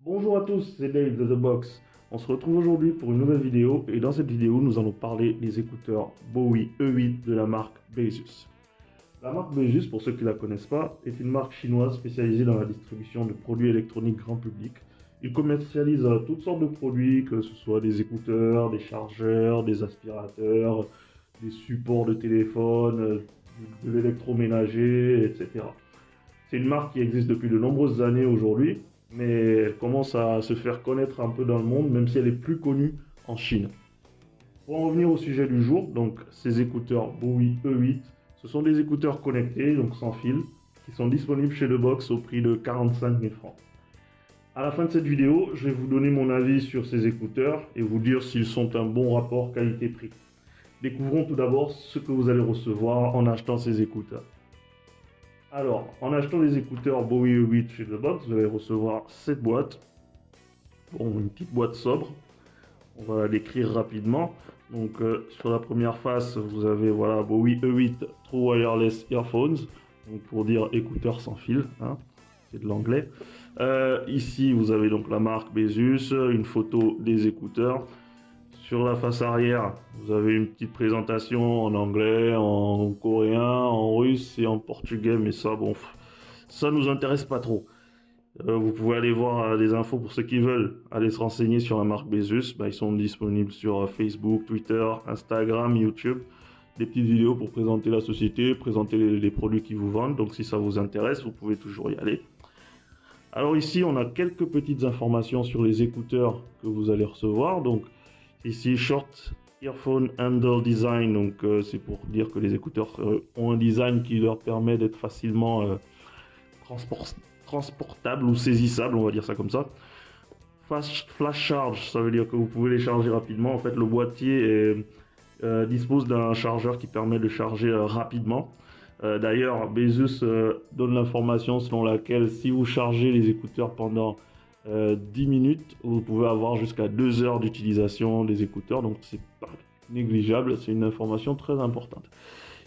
Bonjour à tous, c'est Dave de The Box. On se retrouve aujourd'hui pour une nouvelle vidéo et dans cette vidéo nous allons parler des écouteurs Bowie E8 de la marque Baseus. La marque Baseus, pour ceux qui ne la connaissent pas, est une marque chinoise spécialisée dans la distribution de produits électroniques grand public. Ils commercialisent toutes sortes de produits, que ce soit des écouteurs, des chargeurs, des aspirateurs, des supports de téléphone, de l'électroménager, etc. C'est une marque qui existe depuis de nombreuses années aujourd'hui, mais elle commence à se faire connaître un peu dans le monde, même si elle est plus connue en Chine. Pour en revenir au sujet du jour, donc ces écouteurs Bowie E8, ce sont des écouteurs connectés, donc sans fil, qui sont disponibles chez The Box au prix de 45 000 francs. À la fin de cette vidéo, je vais vous donner mon avis sur ces écouteurs et vous dire s'ils sont un bon rapport qualité-prix. Découvrons tout d'abord ce que vous allez recevoir en achetant ces écouteurs. Alors, en achetant les écouteurs Bowie E8 chez The Box, vous allez recevoir cette boîte. Bon, une petite boîte sobre. On va l'écrire rapidement. Donc, sur la première face, vous avez voilà, Bowie E8 True Wireless Earphones. Donc, pour dire écouteurs sans fil, hein, c'est de l'anglais. Ici, vous avez donc la marque Baseus, une photo des écouteurs. Sur la face arrière, vous avez une petite présentation en anglais, en coréen, en russe et en portugais, mais ça, bon, ça nous intéresse pas trop. Vous pouvez aller voir des infos pour ceux qui veulent aller se renseigner sur la marque Baseus. Ils sont disponibles sur Facebook, Twitter, Instagram, YouTube. Des petites vidéos pour présenter la société, présenter les produits qu'ils vous vendent. Donc si ça vous intéresse, vous pouvez toujours y aller. Alors ici, on a quelques petites informations sur les écouteurs que vous allez recevoir. Donc ici, Short Earphone Handle Design, donc c'est pour dire que les écouteurs ont un design qui leur permet d'être facilement transportable ou saisissable, on va dire ça comme ça. Flash Charge, ça veut dire que vous pouvez les charger rapidement. En fait, le boîtier dispose d'un chargeur qui permet de charger rapidement. D'ailleurs, Baseus donne l'information selon laquelle si vous chargez les écouteurs pendant 10 minutes, vous pouvez avoir jusqu'à 2 heures d'utilisation des écouteurs, donc c'est pas négligeable, c'est une information très importante.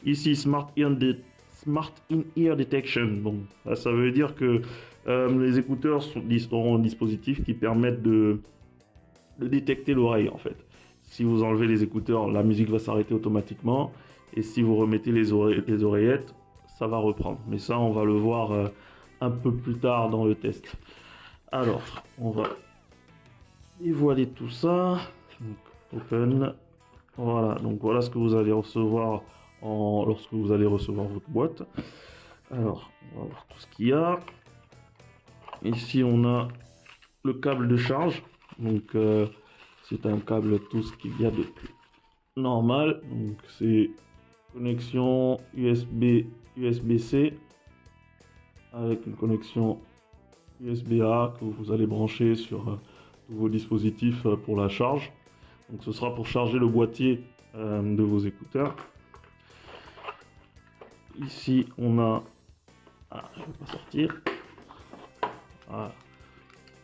Ici, Smart In-Ear Detection, bon, ça veut dire que les écouteurs sont un dispositif qui permettent de détecter l'oreille en fait. Si vous enlevez les écouteurs, la musique va s'arrêter automatiquement, et si vous remettez les oreillettes, ça va reprendre. Mais ça, on va le voir un peu plus tard dans le test. Alors, on va dévoiler tout ça. Donc, open. Voilà, donc voilà ce que vous allez recevoir lorsque vous allez recevoir votre boîte. Alors, on va voir tout ce qu'il y a. Ici, on a le câble de charge. Donc, c'est un câble tout ce qu'il y a de plus normal. Donc, c'est connexion USB-C avec une connexion USB-A que vous allez brancher sur tous vos dispositifs pour la charge. Donc ce sera pour charger le boîtier de vos écouteurs. Ici on a... je ne vais pas sortir. Voilà.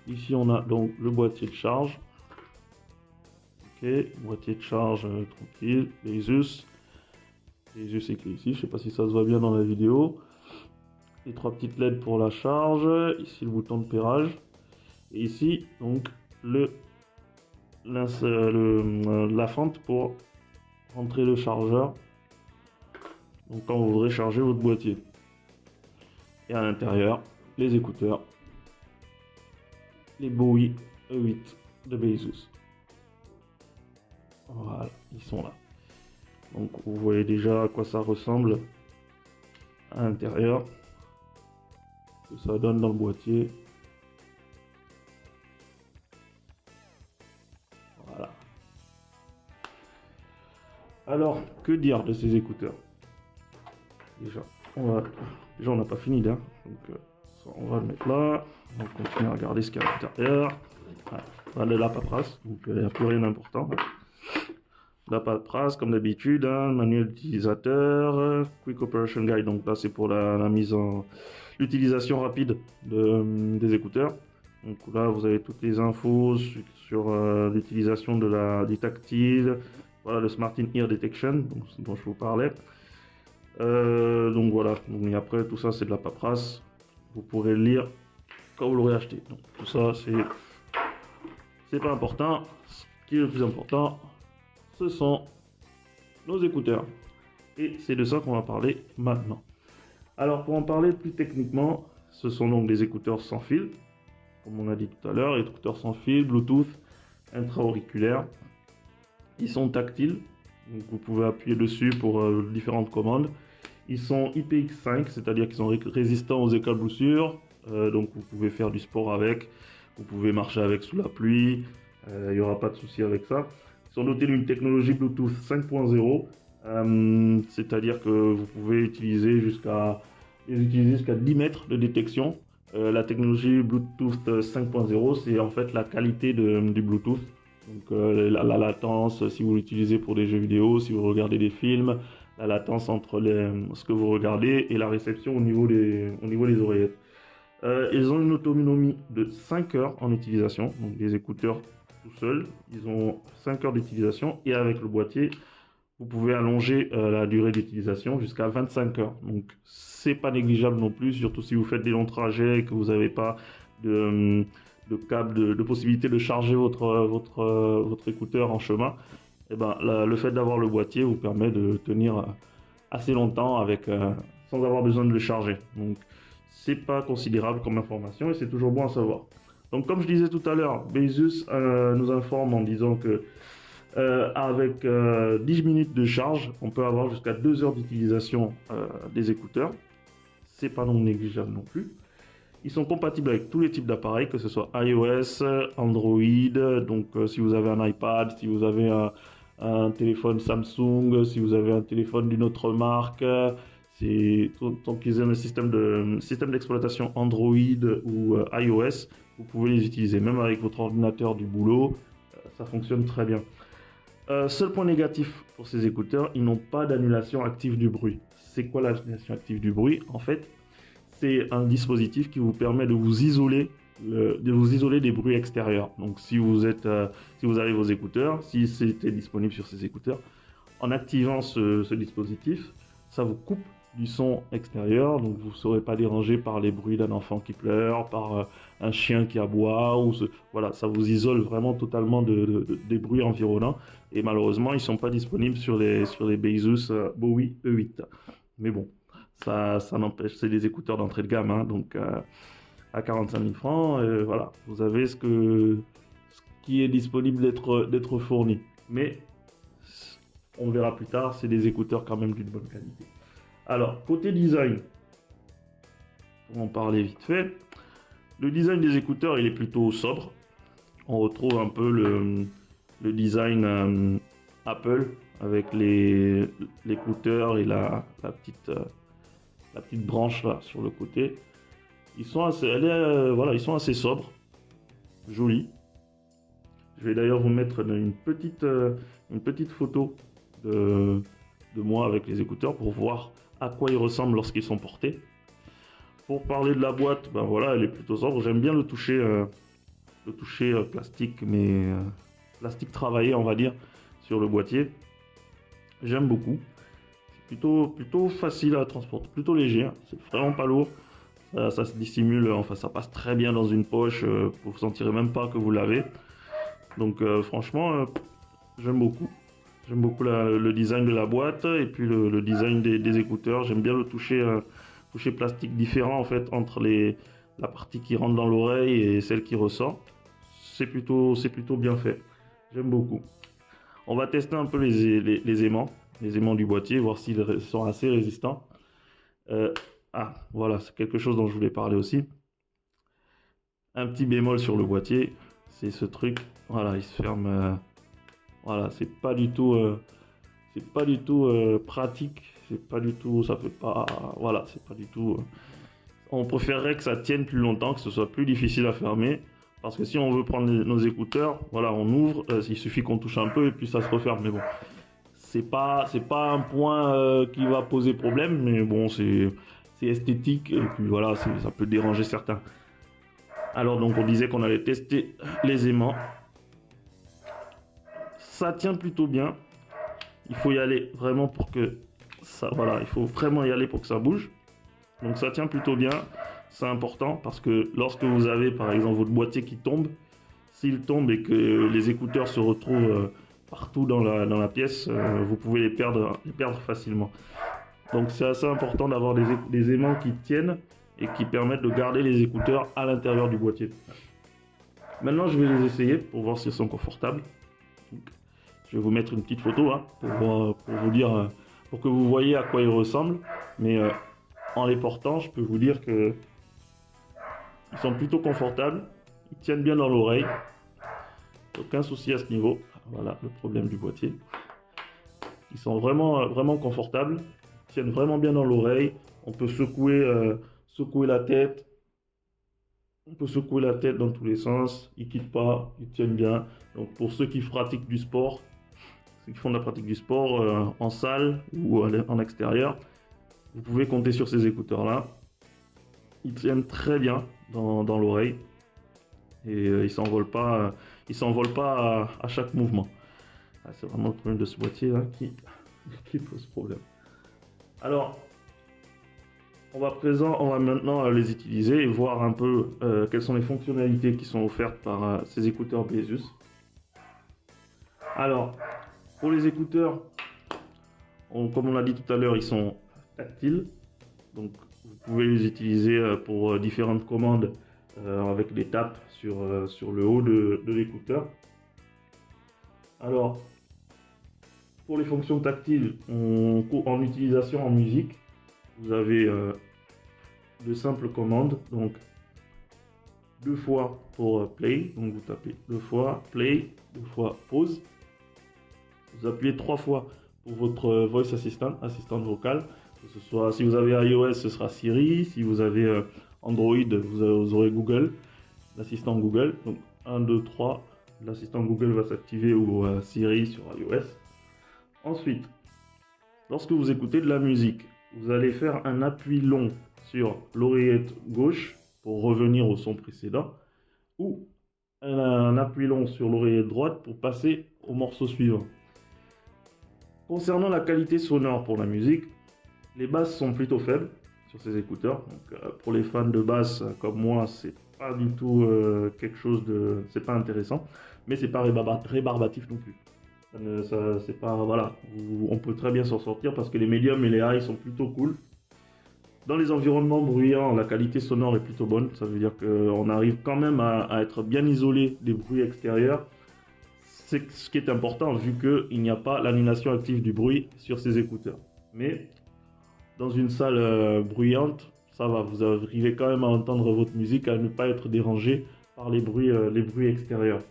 Ici on a donc le boîtier de charge. Ok, boîtier de charge tranquille. Baseus écrit ici, je ne sais pas si ça se voit bien dans la vidéo. Les 3 petites LED pour la charge, ici le bouton de pairage, et ici donc la fente pour rentrer le chargeur, donc quand vous voudrez charger votre boîtier. Et à l'intérieur, les écouteurs, les Bowie E8 de Baseus. Voilà, ils sont là. Donc vous voyez déjà à quoi ça ressemble à l'intérieur. Que ça donne dans le boîtier. Voilà. Alors, que dire de ces écouteurs? Déjà, on n'a pas fini là. Donc, on va le mettre là. On va continuer à regarder ce qu'il y a à l'intérieur. Voilà la paperasse. Donc, il n'y a plus rien d'important. La paperasse, comme d'habitude, manuel d'utilisateur, Quick Operation Guide. Donc là, c'est pour la mise en l'utilisation rapide des écouteurs. Donc là, vous avez toutes les infos sur l'utilisation du tactile. Voilà le Smart In-Ear Detection dont je vous parlais. Donc voilà. Et après, tout ça, c'est de la paperasse. Vous pourrez lire quand vous l'aurez acheté. Donc tout ça, c'est pas important. Ce qui est le plus important, ce sont nos écouteurs. Et c'est de ça qu'on va parler maintenant. Alors pour en parler plus techniquement, ce sont donc des écouteurs sans fil, comme on a dit tout à l'heure, écouteurs sans fil, Bluetooth, intra-auriculaires. Ils sont tactiles, donc vous pouvez appuyer dessus pour différentes commandes. Ils sont IPX5, c'est-à-dire qu'ils sont résistants aux éclaboussures, donc vous pouvez faire du sport avec, vous pouvez marcher avec sous la pluie, il n'y aura pas de souci avec ça. Ils sont dotés d'une technologie Bluetooth 5.0, c'est-à-dire que vous pouvez utiliser jusqu'à 10 mètres de détection. La technologie Bluetooth 5.0, c'est en fait la qualité du Bluetooth. Donc la latence, si vous l'utilisez pour des jeux vidéo, si vous regardez des films, la latence entre ce que vous regardez et la réception au niveau des oreillettes. Ils ont une autonomie de 5 heures en utilisation, donc des écouteurs tout seuls, ils ont 5 heures d'utilisation et avec le boîtier, vous pouvez allonger la durée d'utilisation jusqu'à 25 heures. Donc c'est pas négligeable non plus, surtout si vous faites des longs trajets et que vous n'avez pas de câble, de possibilité de charger votre écouteur en chemin. Et ben, le fait d'avoir le boîtier vous permet de tenir assez longtemps sans avoir besoin de le charger. Donc c'est pas considérable comme information et c'est toujours bon à savoir. Donc comme je disais tout à l'heure, Baseus nous informe en disant que avec 10 minutes de charge, on peut avoir jusqu'à 2 heures d'utilisation des écouteurs. C'est pas non négligeable non plus. Ils sont compatibles avec tous les types d'appareils, que ce soit iOS, Android. Donc si vous avez un iPad, si vous avez un téléphone Samsung, si vous avez un téléphone d'une autre marque, tant qu'ils aient un système d'exploitation Android ou iOS, vous pouvez les utiliser. Même avec votre ordinateur du boulot, ça fonctionne très bien. Seul point négatif pour ces écouteurs, ils n'ont pas d'annulation active du bruit. C'est quoi l'annulation active du bruit? En fait, c'est un dispositif qui vous permet de vous isoler des bruits extérieurs. Donc si vous avez vos écouteurs, si c'était disponible sur ces écouteurs, en activant ce dispositif, ça vous coupe du son extérieur, donc vous ne serez pas dérangé par les bruits d'un enfant qui pleure, par un chien qui aboie, voilà, ça vous isole vraiment totalement des bruits environnants, et malheureusement ils ne sont pas disponibles sur les Baseus Bowie E8. Mais bon, ça n'empêche, c'est des écouteurs d'entrée de gamme, hein, donc à 45 000 francs, voilà, vous avez ce qui est disponible d'être fourni. Mais on verra plus tard, c'est des écouteurs quand même d'une bonne qualité. Alors, côté design, pour en parler vite fait, le design des écouteurs, il est plutôt sobre. On retrouve un peu le design Apple avec l'écouteur et la petite branche là sur le côté. Ils sont assez sobres, jolis. Je vais d'ailleurs vous mettre une petite photo de moi avec les écouteurs pour voir à quoi ils ressemblent lorsqu'ils sont portés. Pour parler de la boîte, ben voilà, elle est plutôt sobre. J'aime bien le toucher plastique, mais plastique travaillé, on va dire, sur le boîtier. J'aime beaucoup. C'est plutôt facile à transporter, plutôt léger. Hein. C'est vraiment pas lourd. Ça se dissimule, enfin ça passe très bien dans une poche. Vous ne sentirez même pas que vous l'avez. Donc franchement, j'aime beaucoup. J'aime beaucoup le design de la boîte et puis le design des écouteurs. J'aime bien le toucher plastique différent en fait entre la partie qui rentre dans l'oreille et celle qui ressort. C'est plutôt bien fait. J'aime beaucoup. On va tester un peu les aimants du boîtier, voir s'ils sont assez résistants. Voilà, c'est quelque chose dont je voulais parler aussi. Un petit bémol sur le boîtier, c'est ce truc. Voilà, il se ferme. Voilà, c'est pas du tout pratique, c'est pas du tout, ça fait pas, voilà, c'est pas du tout. On préférerait que ça tienne plus longtemps, que ce soit plus difficile à fermer, parce que si on veut prendre nos écouteurs, voilà, on ouvre, il suffit qu'on touche un peu et puis ça se referme. Mais bon, c'est pas un point qui va poser problème, mais bon, c'est esthétique et puis voilà, ça peut déranger certains. Alors donc on disait qu'on allait tester les aimants. Ça tient plutôt bien. Il faut y aller vraiment pour que ça, voilà, il faut vraiment y aller pour que ça bouge. Donc ça tient plutôt bien. c'est important parce que lorsque vous avez par exemple votre boîtier qui tombe, s'il tombe et que les écouteurs se retrouvent partout dans la pièce, vous pouvez les perdre facilement. Donc c'est assez important d'avoir des aimants qui tiennent et qui permettent de garder les écouteurs à l'intérieur du boîtier. Maintenant, je vais les essayer pour voir s'ils sont confortables. Donc, je vais vous mettre une petite photo hein, pour vous dire, pour que vous voyez à quoi ils ressemblent. Mais en les portant, je peux vous dire que ils sont plutôt confortables. Ils tiennent bien dans l'oreille. Aucun souci à ce niveau. Voilà le problème du boîtier. Ils sont vraiment confortables. Ils tiennent vraiment bien dans l'oreille. On peut secouer la tête. On peut secouer la tête dans tous les sens. Ils ne quittent pas. Ils tiennent bien. Donc pour ceux qui pratiquent du sport, ceux qui font de la pratique du sport en salle ou en extérieur, vous pouvez compter sur ces écouteurs-là. Ils tiennent très bien dans l'oreille. Et ils s'envolent pas à chaque mouvement. Ah, c'est vraiment le problème de ce boîtier là qui pose problème. Alors, on va maintenant les utiliser et voir un peu quelles sont les fonctionnalités qui sont offertes par ces écouteurs Besus. Alors, pour les écouteurs, comme on l'a dit tout à l'heure, ils sont tactiles. Donc, vous pouvez les utiliser pour différentes commandes avec des tapes sur le haut de l'écouteur. Alors, pour les fonctions tactiles, en utilisation en musique, vous avez de simples commandes. Donc, 2 fois pour play, donc vous tapez 2 fois play, 2 fois pause. Vous appuyez 3 fois pour votre voice assistant, assistante vocale. Que ce soit, si vous avez iOS, ce sera Siri. Si vous avez Android, vous aurez Google, l'assistant Google. Donc 1, 2, 3, l'assistant Google va s'activer ou Siri sur iOS. Ensuite, lorsque vous écoutez de la musique, vous allez faire un appui long sur l'oreillette gauche pour revenir au son précédent ou un appui long sur l'oreillette droite pour passer au morceau suivant. Concernant la qualité sonore pour la musique, les basses sont plutôt faibles sur ces écouteurs. Donc, pour les fans de basse comme moi, c'est pas du tout quelque chose de, c'est pas intéressant, mais c'est pas rébarbatif non plus. C'est pas, voilà, on peut très bien s'en sortir parce que les médiums et les high sont plutôt cool. Dans les environnements bruyants, la qualité sonore est plutôt bonne. Ça veut dire qu'on arrive quand même à être bien isolé des bruits extérieurs. C'est ce qui est important vu qu'il n'y a pas l'annulation active du bruit sur ces écouteurs. Mais dans une salle bruyante, ça va, vous arrivez quand même à entendre votre musique, à ne pas être dérangé par les bruits extérieurs.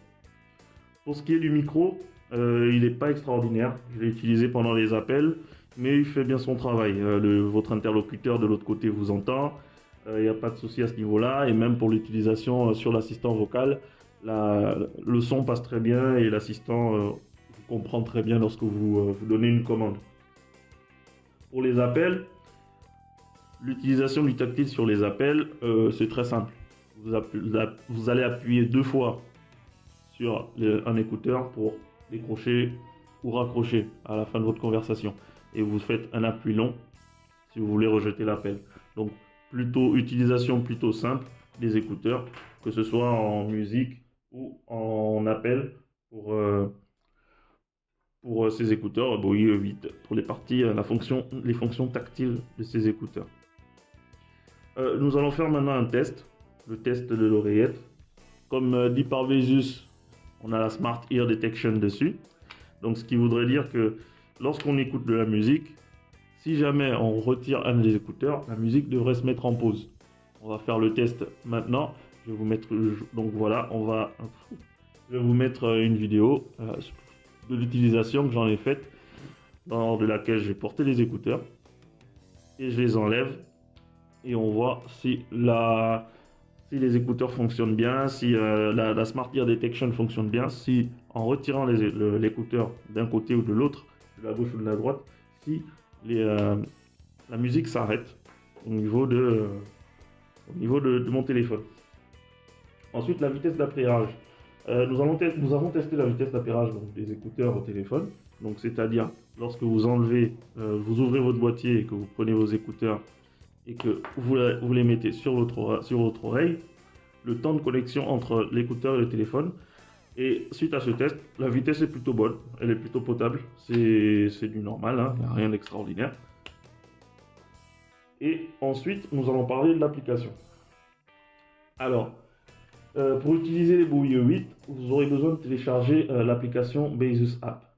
Pour ce qui est du micro, il n'est pas extraordinaire. Je l'ai utilisé pendant les appels, mais il fait bien son travail. Votre interlocuteur de l'autre côté vous entend. Il n'y a pas de souci à ce niveau-là. Et même pour l'utilisation sur l'assistant vocal, le son passe très bien et l'assistant vous comprend très bien lorsque vous donnez une commande. Pour les appels, l'utilisation du tactile sur les appels, c'est très simple. Vous allez appuyer 2 fois sur un écouteur pour décrocher ou raccrocher à la fin de votre conversation. Et vous faites un appui long si vous voulez rejeter l'appel. Donc, utilisation plutôt simple des écouteurs, que ce soit en musique ou en appel pour ces écouteurs Bowie E8 pour les fonctions tactiles de ces écouteurs. Nous allons faire maintenant un test, le test de l'oreillette. Comme dit par Besus, on a la Smart Ear Detection dessus. Donc ce qui voudrait dire que lorsqu'on écoute de la musique, si jamais on retire un des écouteurs, la musique devrait se mettre en pause. On va faire le test maintenant. Je vais vous mettre, donc voilà, je vais vous mettre une vidéo de l'utilisation que j'en ai faite, lors de laquelle j'ai porté les écouteurs et je les enlève et on voit si les écouteurs fonctionnent bien, si la Smart Ear Detection fonctionne bien, si en retirant l'écouteur d'un côté ou de l'autre, de la gauche ou de la droite, si la musique s'arrête au niveau de mon téléphone. Ensuite, la vitesse d'appairage. Nous avons testé la vitesse d'appairage des écouteurs au téléphone. Donc, c'est-à-dire, lorsque vous ouvrez votre boîtier et que vous prenez vos écouteurs et que vous les mettez sur votre oreille, le temps de connexion entre l'écouteur et le téléphone. Et suite à ce test, la vitesse est plutôt bonne, elle est plutôt potable, c'est du normal, hein, rien d'extraordinaire. Et ensuite, nous allons parler de l'application. Alors, pour utiliser les Bowie E8, vous aurez besoin de télécharger l'application Basus App.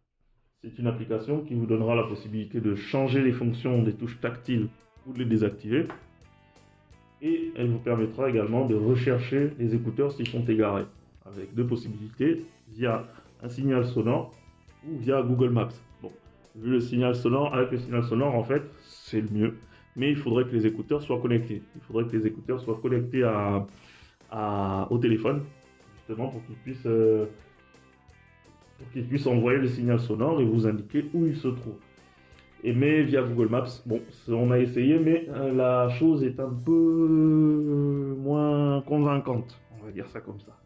C'est une application qui vous donnera la possibilité de changer les fonctions des touches tactiles ou de les désactiver. Et elle vous permettra également de rechercher les écouteurs s'ils sont égarés, avec deux possibilités, via un signal sonore ou via Google Maps. Bon, vu le signal sonore, avec le signal sonore, en fait, c'est le mieux. Mais il faudrait que les écouteurs soient connectés. Il faudrait que les écouteurs soient connectés au téléphone, justement pour qu'ils puissent envoyer le signal sonore et vous indiquer où il se trouve. Mais via Google Maps, bon, on a essayé, mais la chose est un peu moins convaincante, on va dire ça comme ça.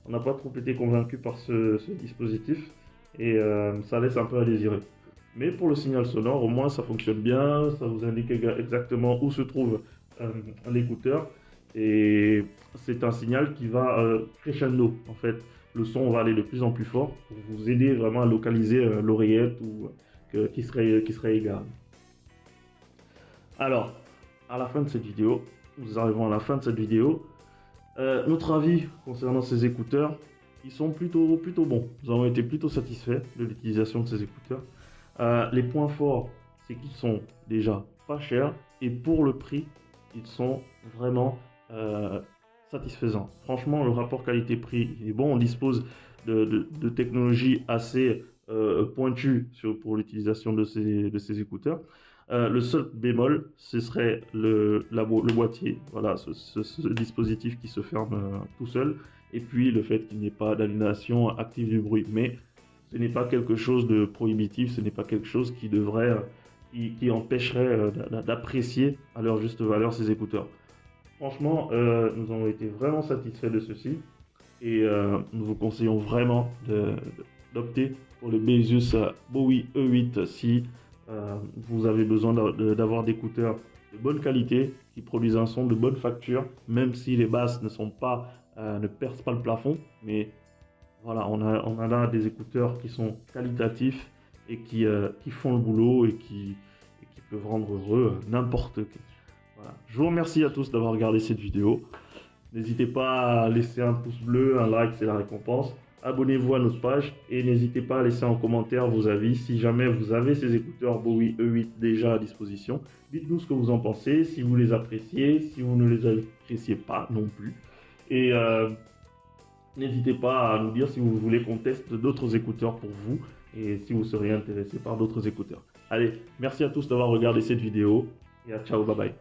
On n'a pas trop été convaincu par ce dispositif et ça laisse un peu à désirer. Mais pour le signal sonore, au moins ça fonctionne bien, ça vous indique exactement où se trouve l'écouteur et c'est un signal qui va crescendo. En fait, le son va aller de plus en plus fort pour vous aider vraiment à localiser l'oreillette ou qui serait égal. Alors, à la fin de cette vidéo, nous arrivons à la fin de cette vidéo. Notre avis concernant ces écouteurs, ils sont plutôt bons. Nous avons été plutôt satisfaits de l'utilisation de ces écouteurs. Les points forts, c'est qu'ils sont déjà pas chers et pour le prix, ils sont vraiment satisfaisants. Franchement, le rapport qualité-prix est bon. On dispose de technologies assez pointues pour l'utilisation de ces écouteurs. Le seul bémol, ce serait le boîtier, voilà, ce dispositif qui se ferme tout seul, et puis le fait qu'il n'y ait pas d'annulation active du bruit. Mais ce n'est pas quelque chose de prohibitif, ce n'est pas quelque chose qui empêcherait d'apprécier à leur juste valeur ces écouteurs. Franchement, nous avons été vraiment satisfaits de ceci, et nous vous conseillons vraiment d'opter pour le Basus Bowie E8 si vous avez besoin d'avoir d'écouteurs de bonne qualité, qui produisent un son de bonne facture, même si les basses ne percent pas le plafond. Mais voilà, on a là des écouteurs qui sont qualitatifs et qui font le boulot et qui peuvent rendre heureux n'importe qui. Voilà. Je vous remercie à tous d'avoir regardé cette vidéo. N'hésitez pas à laisser un pouce bleu, un like, c'est la récompense. Abonnez-vous à notre page et n'hésitez pas à laisser en commentaire vos avis. Si jamais vous avez ces écouteurs Bowie E8 déjà à disposition, dites-nous ce que vous en pensez, si vous les appréciez, si vous ne les appréciez pas non plus. Et n'hésitez pas à nous dire si vous voulez qu'on teste d'autres écouteurs pour vous et si vous seriez intéressé par d'autres écouteurs. Allez, merci à tous d'avoir regardé cette vidéo et à ciao, bye bye.